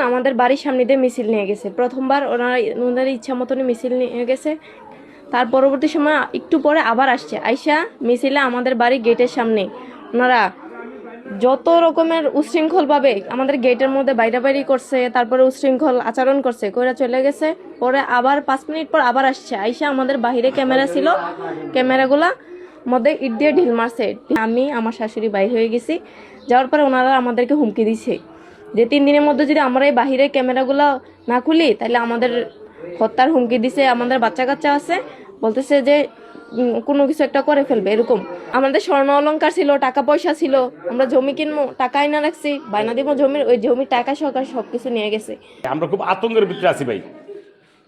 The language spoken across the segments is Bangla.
আমাদের বাড়ির সামনে দিয়ে মিছিল নিয়ে গেছে। প্রথমবার ওনাদের ইচ্ছা মতনই মিছিল নিয়ে গেছে। তার পরবর্তী সময় একটু পরে আবার আসছে, আইসা মিছিলে আমাদের বাড়ি গেটের সামনে ওনারা যত রকমের উশৃঙ্খল ভাবে আমাদের গেটের মধ্যে বাইরাবাড়ি করছে, তারপরে উশৃঙ্খল আচরণ করছে, কইরা চলে গেছে। পরে আবার 5 মিনিট পর আবার আসছে, আইসা আমাদের বাহিরে ক্যামেরা ছিল, ক্যামেরাগুলা মধ্যে ইট দিয়ে ঢিল মারছে। আমি আমার শাশুড়ি বাইর হয়ে গেছি, যাওয়ার পরে ওনারা আমাদেরকে হুমকি দিছে যে 3 দিনের মধ্যে যদি আমরা এই বাহিরের ক্যামেরাগুলো না খুলি তাহলে আমাদের হত্যার হুমকি দিছে। আমাদের বাচ্চা কাচ্চা আছে, বলতেছে যে কোনো কিছু একটা করে ফেলবে এরকম। আমাদের স্বর্ণ অলংকার ছিল, টাকা পয়সা ছিল, আমরা জমি কিনবো, টাকা আইনা রাখছি, বায়না দিব জমির, ওই জমির টাকা সরকার সবকিছু নিয়ে গেছে। আমরা খুব আতঙ্কের ভিতরে আছি ভাই।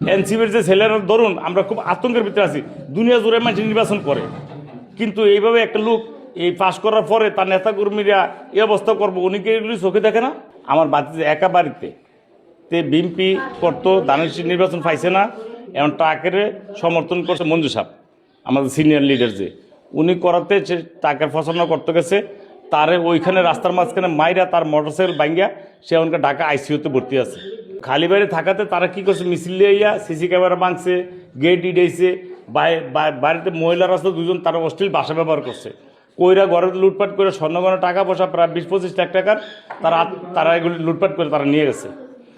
এনসিপির যে ছেলেরা ধরুন, আমরা খুব আতঙ্কের ভিতরে আছি। দুনিয়া জুড়ে মানুষ নির্বাচন করে, কিন্তু এইভাবে একটা লোক এই পাশ করার পরে তার নেতাকর্মীরা এই অবস্থা করবো, উনিকে এগুলি চোখে দেখে না। আমার বাড়িতে একা বাড়িতে বিএনপি করতো, দানের নির্বাচন পাইছে না, এমন টাকের সমর্থন করছে মঞ্জু সাহেব, আমাদের সিনিয়র লিডার, যে উনি করাতে টাকের পছন্দ করতে গেছে, তারে ওইখানে রাস্তার মাঝখানে মাইরা তার মোটরসাইকেল ভাঙ্গিয়া সে ওনকে ঢাকা আইসিইউতে ভর্তি আছে। খালি বাইরে থাকাতে তারা কি করছে, মিছিল লিয়া সিসি ক্যামেরা ভাঙছে, গেট ইডাইছে, বাড়িতে মহিলারা আসলে 2জন তারা অশ্লীল ভাষা ব্যবহার করছে, কইরা ঘরে লুটপাট করে স্বর্ণগণের টাকা পয়সা প্রায় 20-25 লাখ টাকার তারা এগুলি লুটপাট করে তারা নিয়ে গেছে।